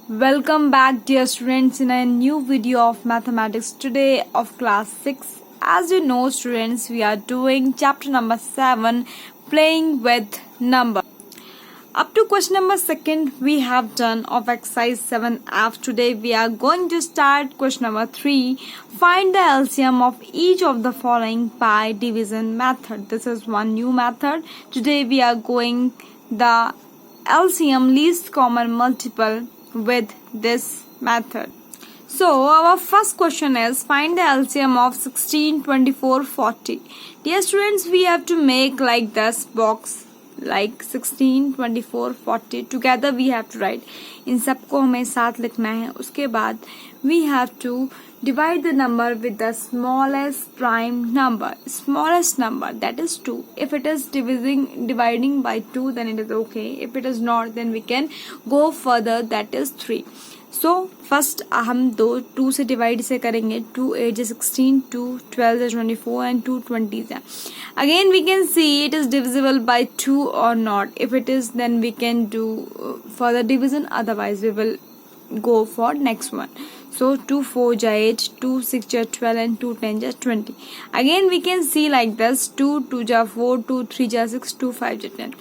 Welcome back, dear students, in a new video of mathematics today of class 6. As you know, students, we are doing chapter number 7, playing with number. Up to question number 2 we have done of exercise 7F. Today we are going to start question number 3. Find the LCM of each of the following by division method. This is one new method. Today we are going the LCM, least common multiple, with this method. So our first question is find the LCM of 16, 24, 40. Dear students, we have to make like this box, like 16, 24, 40 together we have to write. इन सबको हमें साथ लिखना है. उसके बाद we have to divide the number with the smallest prime number, smallest number, that is 2. If it is dividing by 2, then it is okay. If it is not, then we can go further, that is 3. So first हम 2 से divide से करेंगे. 2 8 is 16, 2 12 is 24 and 2 20 is. Again we can see it is divisible by 2 or not. If it is, then we can do further division, otherwise we will go for next one. So 2 4 ja 8, 2 6 ja 12 and 2 10 ja 20. Again we can see like this, 2 2 ja 4, 2 3 ja 6, 2 5 ja 10.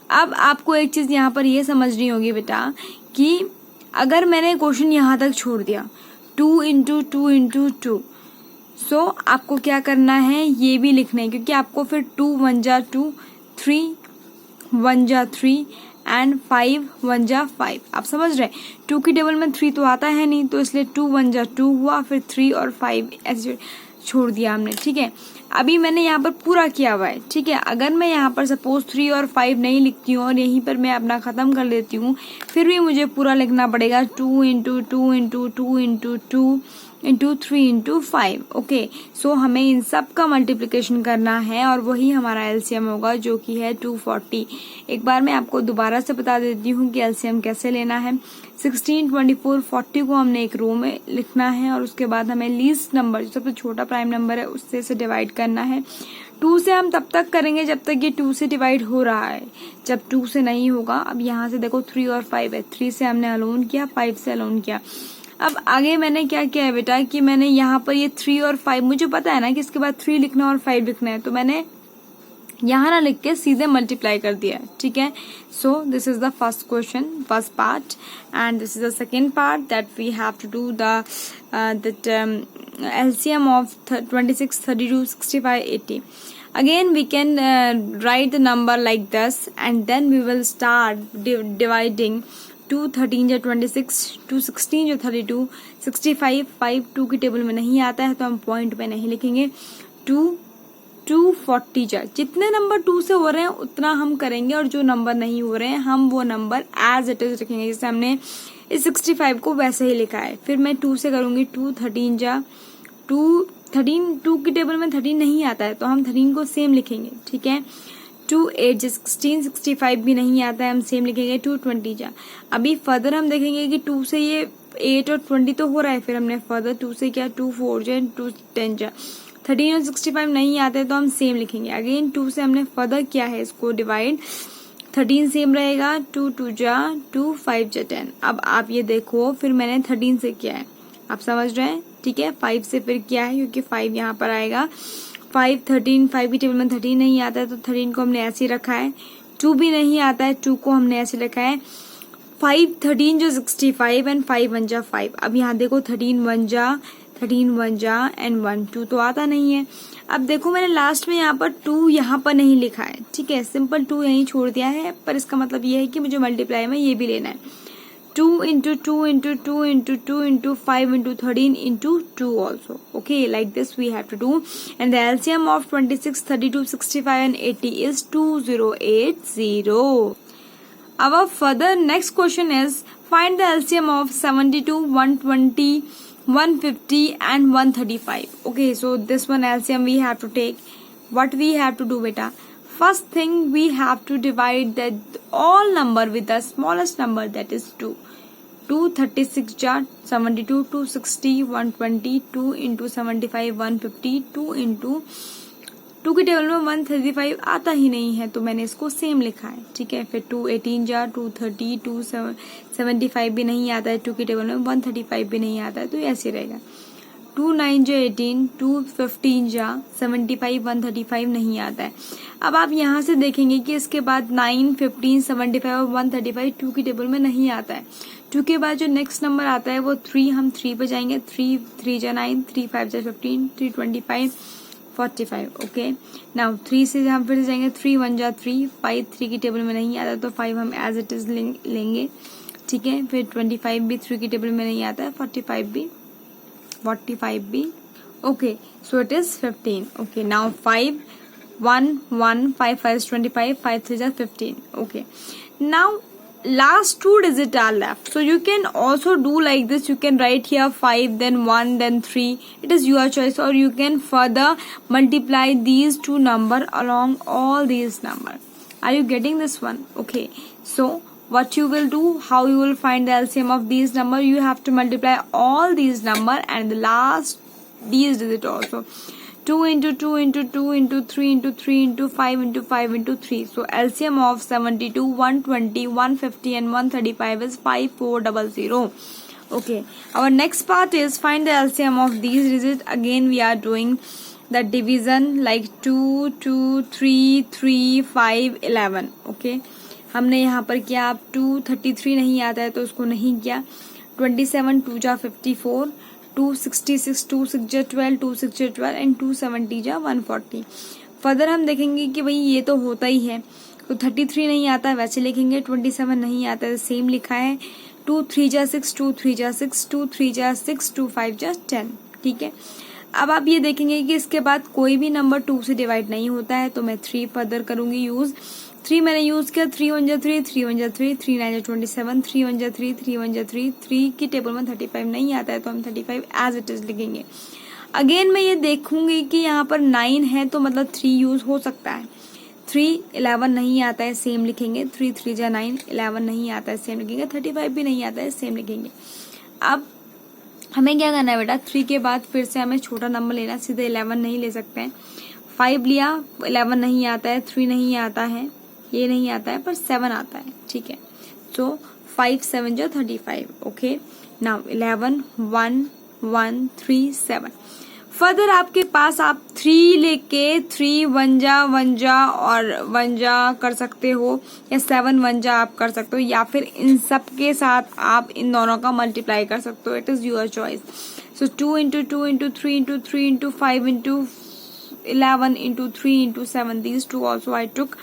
अब आपको एक चीज यहाँ पर ये समझनी होगी बेटा कि अगर मैंने क्वेश्चन यहाँ तक छोड़ दिया 2 into 2 into 2, सो आपको क्या करना है, ये भी लिखना है, क्योंकि आपको फिर 2 1 जा 2, 3 1 जा 3 एंड 5 1 जा 5. आप समझ रहे, 2 की टेबल में 3 तो आता है नहीं, तो इसलिए 2 1 जा 2 हुआ, फिर 3 और 5 ऐसे छोड़ दिया हमने. ठीक है, अभी मैंने यहाँ पर पूरा किया हुआ है. ठीक है, अगर मैं यहाँ पर सपोज 3 और 5 नहीं लिखती हूँ और यहीं पर मैं अपना खत्म कर लेती हूँ, फिर भी मुझे पूरा लिखना पड़ेगा. 2 into 2 into 2 into 2 into 3 into 5. Okay, सो हमें इन सब का मल्टीप्लिकेशन करना है और वही हमारा एलसीएम होगा, जो कि है 240. एक बार मैं आपको दोबारा से बता देती हूँ कि एलसीएम कैसे लेना है. 16 24 40 को हमने एक रो में लिखना है और उसके बाद हमें लीस्ट नंबर, जो सबसे छोटा प्राइम नंबर है, उससे से डिवाइड करना है. 2 से हम तब तक करेंगे जब तक ये 2 से डिवाइड हो रहा है. जब 2 से नहीं होगा, अब यहाँ से देखो 3 और 5 है, 3 से हमने अलोन किया, 5 से अलोन किया. अब आगे मैंने क्या किया है बेटा कि मैंने यहाँ पर ये 3 और 5, मुझे पता है ना कि इसके बाद 3 लिखना और 5 लिखना है, तो मैंने यहाँ ना लिख के सीधे मल्टीप्लाई कर दिया है. ठीक है, so this is the first question, first part, and this is the second part that we have to do the LCM of 26 32 65 80. Again we can write the number like this, and then we will start dividing. 2 13 जा 26, 2 16 जो 32, 65 5 2 की table में नहीं आता है तो हम point पे नहीं लिखेंगे. 2 240 जा, जितने नंबर 2 से हो रहे हैं उतना हम करेंगे, और जो नंबर नहीं हो रहे हैं हम वो नंबर एज इट इज रखेंगे, जैसे हमने इस 65 को वैसे ही लिखा है. फिर मैं 2 से करूंगी. 2 13 जा 2 13, 2 की टेबल में 13 नहीं आता है तो हम 13 को सेम लिखेंगे. ठीक है, 2 8 16 65 भी नहीं आता है, हम सेम लिखेंगे. 2 20 जा, अभी फर्दर हम देखेंगे कि 2 से ये 8 और 20 तो हो रहा है, फिर हमने फर्दर 2 से क्या 2 4 जा 2 10 जा, 13 और 65 नहीं आते हैं तो हम सेम लिखेंगे. अगेन 2 से हमने फर्दर किया है इसको डिवाइड, 13 सेम रहेगा. 2 2 जा 2 5 जा 10. अब आप ये देखो, फिर मैंने 13 से किया है, आप समझ रहे हैं. ठीक है, 5 से फिर किया है क्योंकि 5 यहाँ पर आएगा. 5 13, 5 की टेबल में 13 नहीं आता है तो 13 को हमने ऐसे ही रखा है. 2 भी नहीं आता है, 2 को हमने ऐसे रखा है. 5 13 जो 65 एंड 5 1 जा 5. अब यहाँ देखो 13 1 जा एंड 1 2 तो आता नहीं है. अब देखो मैंने लास्ट में यहाँ पर 2 यहाँ पर नहीं लिखा है. ठीक है, सिंपल 2 यहीं छोड़ दिया है, पर इसका मतलब ये है कि मुझे मल्टीप्लाई में ये भी लेना है. 2 into 2 into 2 into 2 into 5 into 13 into 2 also. Okay, like this we have to do. And the LCM of 26 32 65 and 80 is 2080. Our further next question is find the LCM of 72 120 150 and 135. Okay, so this one LCM we have to take. What we have to do beta, first thing we have to divide that all number with the smallest number, that is 2. 2 36 ja 72, 260 120, 2 into 75 150, 2 into 2 के table में 135 आता ही नहीं है तो मैंने इसको same लिखा है, ठीक है। फिर 2 18 जा 230, 275 भी नहीं आता है 2 के टेबल में, 135 भी नहीं आता है तो ऐसे रहेगा। 2 9 जा 18, 2 15 जा 75, 135 नहीं आता है। अब आप यहाँ से देखेंगे कि इसके बाद 9 15 75 और 135 2 की टेबल में नहीं आता है। 2 के बाद जो नेक्स्ट नंबर आता है वो 3, हम 3 पे जाएंगे। 3 3 जा 9, 3 5 जा 15, 3 25 45, ओके। नाउ 3 से हम फिर जाएंगे, 3 1 जा 3, 5 3 की टेबल में नहीं आता तो 5 हम एज इट इज लेंगे, ठीक है। फिर 25 भी 3 की टेबल में नहीं आता है, 45 भी, okay, so it is 15, okay। Now 5 1 1 5 5 is 25, 5 3 is 15, okay। Now last 2 digits are left, so you can also do like this. You can write here 5 then 1 then 3, it is your choice, or you can further multiply these two number along all these number. Are you getting this one? Okay, so what you will do, how you will find the LCM of these number, you have to multiply all these number and the last these digit also. 2 into 2 into 2 into 3 into 3 into 5 into 5 into 3. So LCM of 72, 120, 150 and 135 is 5400. Okay, our next part is find the LCM of these digits. Again we are doing the division like 2 2 3 3 5 11, okay। हमने यहाँ पर किया, अब 233 नहीं आता है तो उसको नहीं किया। 27 2 जा 54, 266 2 6 जा 12, 2 6 जा 12 एंड 270 जा 140। फर्दर हम देखेंगे कि भाई ये तो होता ही है, तो 33 नहीं आता है वैसे लिखेंगे। 27 नहीं आता है सेम लिखा है। 2 3 जा 6, 2 3 जा 6, 2 3 जा 6, 2 5 जा 10, ठीक है। अब आप ये देखेंगे कि इसके बाद कोई भी नंबर 2 से डिवाइड नहीं होता है तो मैं 3 फर्दर करूंगी यूज। 3 मैंने यूज किया, 3 1 जा 3, 3 1 जा 3, 3 9 जा 27, 3 1 जा 3, 3 1 जा 3, 3 की टेबल में 35 नहीं आता है तो हम 35 एज इट इज लिखेंगे। अगेन मैं ये देखूंगी कि यहाँ पर 9 है तो मतलब 3 यूज हो सकता है। 3 11 नहीं आता है सेम लिखेंगे। 3 3 जा 9, 11 नहीं आता है सेम लिखेंगे। 35 भी नहीं आता है सेम लिखेंगे। अब हमें क्या करना है बेटा, 3 के बाद फिर से हमें छोटा नंबर लेना, सीधे 11 नहीं ले सकते हैं। 5 लिया, 11 नहीं आता है, 3 नहीं आता है, ये नहीं आता है, पर 7 आता है, ठीक है। सो 5 7 जा 35, ओके। नाउ 11 1 1 3 7। फर्दर आपके पास आप 3 लेके 3 1 जा और 1 जा कर सकते हो, या 7 1 जा आप कर सकते हो, या फिर इन सब के साथ आप इन दोनों का मल्टीप्लाई कर सकते हो। It is your choice. So 2 into 2 into 3 into 3 into 5 into 11 into 3 into 7, these two also I took,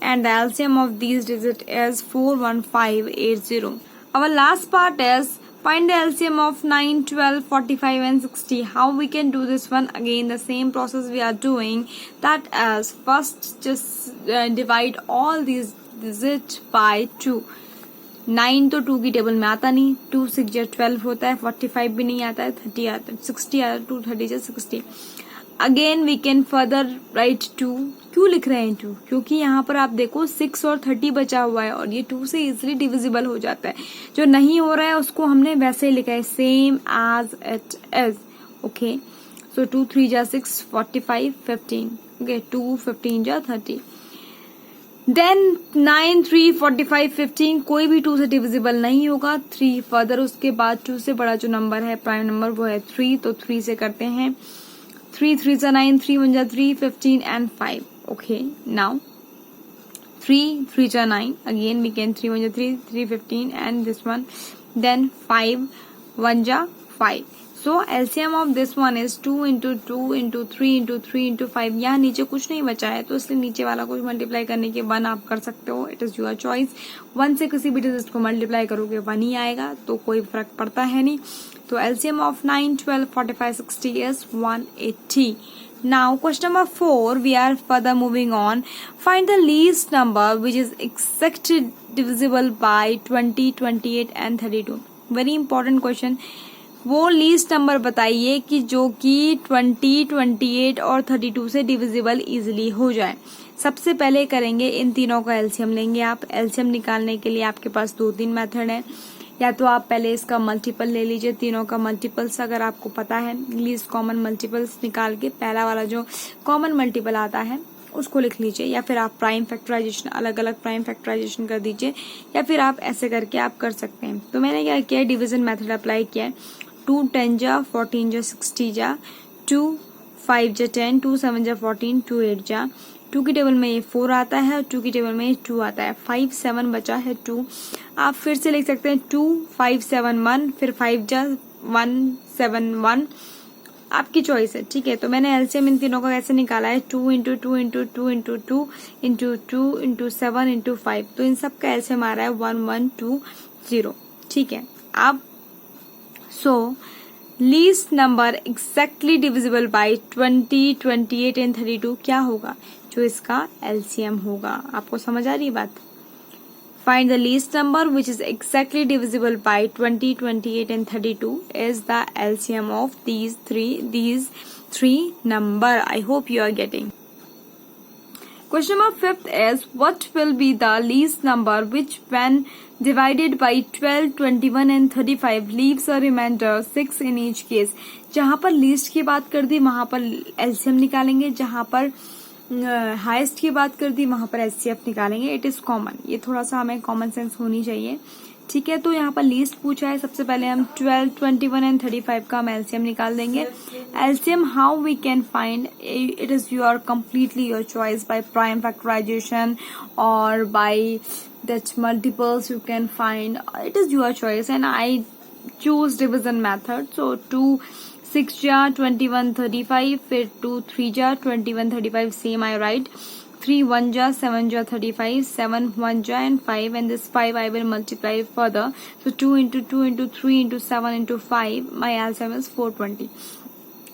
and the LCM of these digits is 41580. Our last part is find the LCM of 9, 12, 45 and 60. How we can do this one? Again the same process we are doing. That is, first just divide all these digits by 2. 9 तो 2 की table में आता नहीं, 2 6 जा 12 होता है, 45 भी नहीं आता है, 30 आता है, 60 आता है, 2 30 जा 60। Again we can further write 2। क्यों लिख रहे हैं 2? क्योंकि यहाँ पर आप देखो 6 और 30 बचा हुआ है और ये 2 से इजिली डिविजिबल हो जाता है। जो नहीं हो रहा है उसको हमने वैसे ही लिखा है, same as it is, okay. So 2 3 जा 6, 45 15, ओके। 2 15 जा 30, देन 9 3 45 15, कोई भी 2 से डिविजिबल नहीं होगा। 3 फर्दर उसके बाद 2 से बड़ा जो नंबर है प्राइम नंबर वो है 3, तो 3 से करते हैं। 3 3 जा 9, 3 1 जा 3, 15 and 5, okay। Now 3 3 जा 9, again we can 3 1 जा 3, 3 15 and this one, then 5 1 जा 5। So LCM of this one is 2 into 2 into 3 into 3 into 5। यहाँ नीचे कुछ नहीं बचा है तो इसलिए नीचे वाला कुछ मल्टीप्लाई करने के 1 आप कर सकते हो। It is your choice. 1 से किसी भी डिजिट को मल्टीप्लाई करोगे 1 ही आएगा तो कोई फर्क पड़ता है नहीं। तो LCM of 9 12 45 60 is 180। Now question number 4, we are further moving on. Find the least number which is exactly divisible by 20 28 and 32। Very important question। वो लीस्ट नंबर बताइए कि जो कि 20 28 और 32 से डिविजिबल इजिली हो जाए। सबसे पहले करेंगे इन तीनों का एलसीएम लेंगे आप। एलसीएम निकालने के लिए आपके पास 2-3 मेथड है। या तो आप पहले इसका मल्टीपल ले लीजिए, तीनों का मल्टीपल्स अगर आपको पता है, लीस्ट कॉमन मल्टीपल्स निकाल के पहला वाला जो कॉमन मल्टीपल आता है उसको लिख लीजिए, या फिर आप प्राइम फैक्टराइजेशन अलग अलग प्राइम फैक्टराइजेशन कर दीजिए, या फिर आप ऐसे करके आप कर सकते हैं। तो मैंने क्या किया, डिवीजन मेथड अप्लाई किया है। 2 10 जा, 14 जा, 60 जा, 2 5 जा 10, 2 7 जा 14, 2 8 जा, 2 की टेबल में ये 4 आता है और 2 की टेबल में ये 2 आता है, 5 7 बचा है 2। आप फिर से लिख सकते हैं 2 5 7 1, फिर 5 जा 1 7 1, आपकी चॉइस है, ठीक है। तो मैंने एलसीएम इन तीनों का कैसे निकाला है, 2 into 2 into 2 into 2 into 2 into 7 into 5, तो इन सब का एलसीएम आ रहा है 1 1 2 0, ठीक है। अब so least number exactly divisible by 20, 28 and 32 क्या होगा, जो इसका एलसीएम होगा। आपको समझ आ रही है बात? Find the least number which is exactly divisible by 20, 28 and 32 is the LCM of these three number. I hope you are getting. Question number 5th is what will be the least number which when divided by 12, 21 and 35 leaves a remainder 6 in each case. जहाँ पर least की बात कर दी वहां पर LCM निकालेंगे, जहाँ पर हाईएस्ट की बात कर दी वहां पर एचसीएफ निकालेंगे। इट इज कॉमन, ये थोड़ा सा हमें कॉमन सेंस होनी चाहिए, ठीक है। तो यहाँ पर लीस्ट पूछा है, सबसे पहले हम 12, 21 एंड 35 का हम एलसीएम निकाल देंगे। LCM how we can find, it is your completely your choice, by prime factorisation और by that multiples you can find, it is your choice and I choose division method. So 2 6 जा 21 35, फिर 2 3 जा 21 35 same आई right, 3 1 जा 7 जा 35, 7 1 जा and 5 and this 5 I will multiply further, so 2 into 2 into 3 into 7 into 5, my LCM is 420।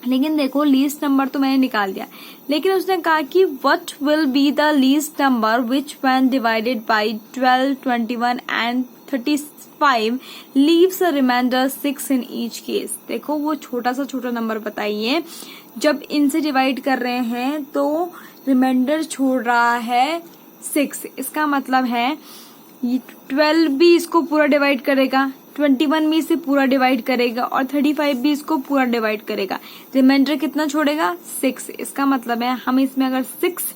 लेकिन देखो least number तो मैंने निकाल दिया, लेकिन उसने कहा कि what will be the least number which when divided by 12, 21 and 35 leaves a remainder 6 in each case. देखो वो छोटा नंबर बताइए, जब इनसे डिवाइड कर रहे हैं तो रिमाइंडर छोड़ रहा है 6, इसका मतलब है ये 12 भी इसको पूरा डिवाइड करेगा, 21 भी इसे पूरा डिवाइड करेगा और 35 भी इसको पूरा डिवाइड करेगा। रिमाइंडर कितना छोड़ेगा, 6। इसका मतलब है हम इसमें अगर 6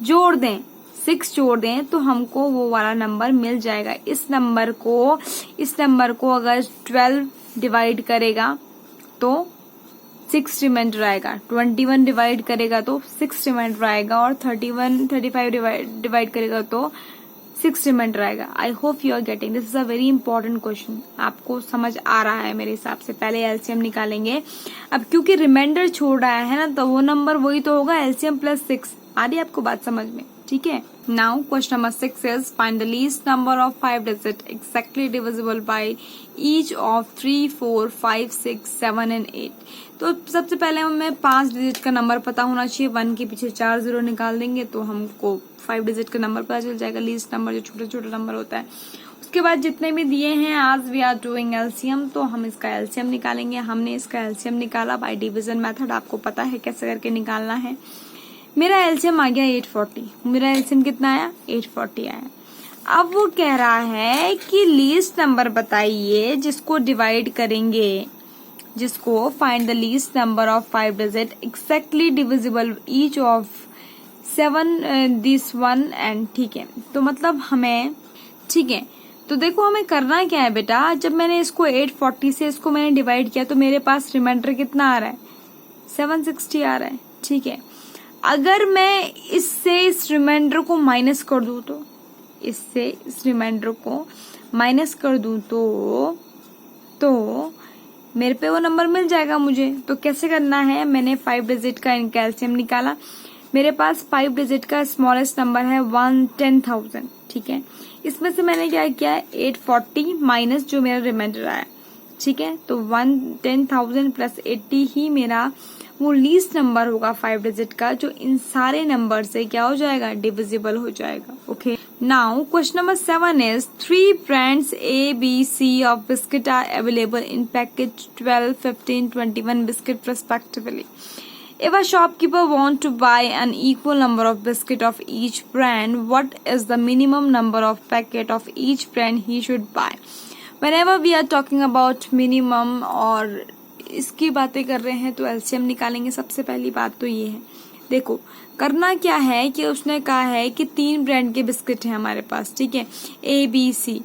जोड़ दें तो हमको वो वाला नंबर मिल जाएगा। इस नंबर को अगर 12 डिवाइड करेगा तो 6 रिमाइंडर आएगा, 21 डिवाइड करेगा तो 6 रिमाइंडर आएगा और 35 डिवाइड करेगा तो 6 रिमाइंडर आएगा। I hope you are getting, this is a very important question. आपको समझ आ रहा है मेरे हिसाब से। पहले एलसीएम निकालेंगे, अब क्योंकि रिमाइंडर छोड़ रहा है ना तो वो नंबर वही तो होगा, एलसीएम प्लस 6। आ रही है आपको बात समझ में, ठीक है। Now question number 6 is find the least number of 5 digit exactly divisible by each of 3, 4, 5, 6, 7 and 8। तो सबसे पहले हमें 5 डिजिट का नंबर पता होना चाहिए, 1 के पीछे 4 0 निकाल देंगे तो हमको 5 डिजिट का नंबर पता चल जाएगा, लीस्ट नंबर जो छोटा नंबर होता है। उसके बाद जितने भी दिए हैं, आज वी आर डूइंग एलसीएम, तो हम इसका एलसीएम निकालेंगे। हमने इसका एलसीएम निकाला बाय डिवीजन मेथड, आपको पता है कैसे करके निकालना है। मेरा एलसीएम आ गया 840। मेरा एलसीएम कितना आया, 840 आया। अब वो कह रहा है कि लीस्ट नंबर बताइए जिसको डिवाइड करेंगे, जिसको find the least number of 5 digit exactly divisible each of 7 this 1 and, ठीक है। तो मतलब हमें, ठीक है, तो देखो हमें करना क्या है बेटा, जब मैंने इसको 840 से इसको मैंने डिवाइड किया तो मेरे पास रिमाइंडर कितना आ रहा है, 760 आ रहा है, ठीक है। अगर मैं इससे इस रिमाइंडर को माइनस कर दूं तो, इससे इस रिमाइंडर को माइनस कर दूं तो मेरे पे वो नंबर मिल जाएगा मुझे। तो कैसे करना है, मैंने 5 डिजिट का इनका एलसीएम निकाला। मेरे पास 5 डिजिट का स्मॉलेस्ट नंबर है 110,000, ठीक है। इसमें से मैंने क्या किया, 840 माइनस जो मेरा रिमाइंडर आया, ठीक है। तो 110,000 प्लस 80 ही मेरा वो लीस्ट नंबर होगा 5 डिजिट का, जो इन सारे नंबर से क्या हो जाएगा, डिविजिबल हो जाएगा। Okay, now question number 7 is 3 brands A, B, C of biscuit are available in package 12, 15, 21 biscuit respectively. If a shopkeeper want to buy an equal number of biscuit of each brand, what is the minimum number of packet of each brand he should buy? whenever we are talking about minimum और इसकी बातें कर रहे हैं तो LCM निकालेंगे। सबसे पहली बात तो ये है, देखो करना क्या है कि उसने कहा है कि 3 ब्रांड के बिस्किट हैं हमारे पास, ठीक है, ABC,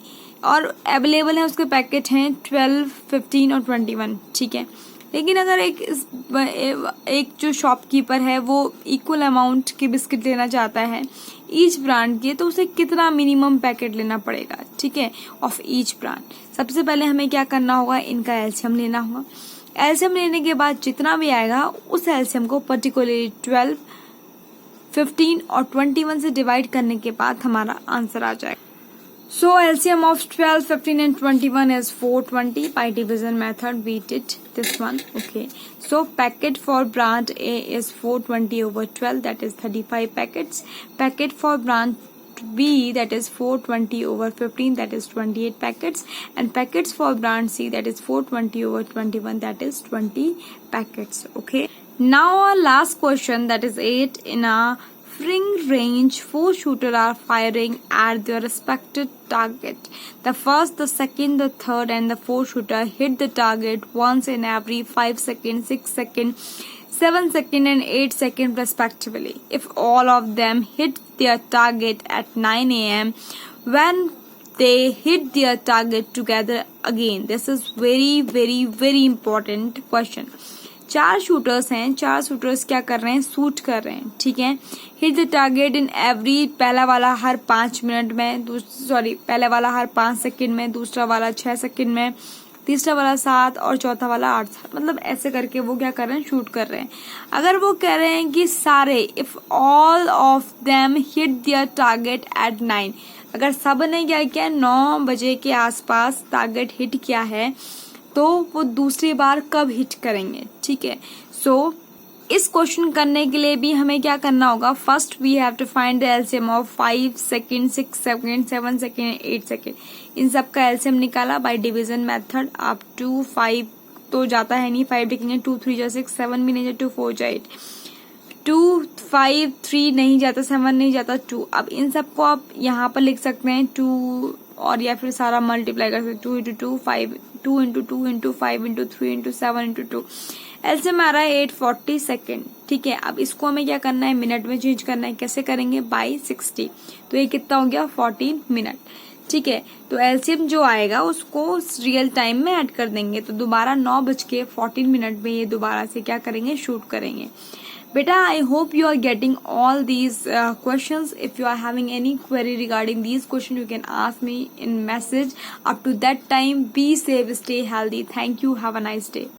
और अवेलेबल है उसके पैकेट हैं 12, 15 और 21, ठीक है। लेकिन अगर एक जो शॉपकीपर है वो इक्वल अमाउंट के बिस्किट लेना चाहता है ईच ब्रांड के, तो उसे कितना मिनिमम पैकेट लेना पड़ेगा, ठीक है, ऑफ ईच ब्रांड। सबसे पहले हमें क्या करना होगा, इनका एलसीएम लेना होगा। एलसीएम लेने के बाद जितना भी आएगा उस एलसीएम को पर्टिकुलरली 12, 15 और 21 से डिवाइड करने के बाद हमारा आंसर आ जाएगा। So LCM of 12, 15 and 21 is 420 by division method. We did this one. Okay. So packet for brand A is 420 over 12, that is 35 packets. Packet for brand B, that is 420 over 15, that is 28 packets. And packets for brand C, that is 420 over 21, that is 20 packets. Okay. Now our last question, that is 8. In a firing range, 4 shooters are firing at their respective target. The first, the second, the third and the fourth shooter hit the target once in every 5 seconds, 6 seconds, 7 seconds and 8 seconds respectively. If all of them hit their target at 9 a.m. when they hit their target together again. This is very important question. 4 shooters हैं, 4 shooters क्या कर रहे हैं, shoot कर रहे हैं, ठीक है। Hit the target in every, पहला वाला हर 5 मिनट में, पहला वाला हर 5 सेकंड में, दूसरा वाला 6 सेकंड में, तीसरा वाला 7 और चौथा वाला 8, मतलब ऐसे करके वो क्या कर रहे हैं, शूट कर रहे हैं। अगर वो कह रहे हैं कि सारे, if all of them hit their target at 9, अगर सब ने क्या किया 9 बजे के आसपास टारगेट हिट किया है तो वो दूसरी बार कब हिट करेंगे, ठीक है। सो इस क्वेश्चन करने के लिए भी हमें क्या करना होगा, first we have to find the LCM of 5 second, 6 second, 7 second, 8 second. इन सब का एलसीएम निकाला बाय डिवीजन मेथड। आप 2, 5 तो जाता है नहीं, 5 लिखेंगे, 2, 3 जा 6, 7 भी नहीं जाता, 2, 4 जा 8, 2, 5, 3 नहीं जाता, 7 नहीं जाता, 2। अब इन सबको आप यहाँ पर लिख सकते हैं 2, और या फिर सारा मल्टीप्लाई कर सकते हैं, 2 into 2, 5, 2 into 2 into 5 into 3 into 7 into 2। LCM आ रहा है 840 सेकेंड, ठीक है। अब इसको हमें क्या करना है, मिनट में चेंज करना है। कैसे करेंगे, बाई 60, तो ये कितना हो गया, 14 मिनट, ठीक है। तो एलसीएम जो आएगा उसको रियल टाइम में ऐड कर देंगे, तो दोबारा 9:14 में ये दोबारा से क्या करेंगे, शूट करेंगे। Beta, I hope you are getting all these questions. If you are having any query regarding these questions, you can ask me in message. Up to that time, be safe, stay healthy. Thank you. Have a nice day.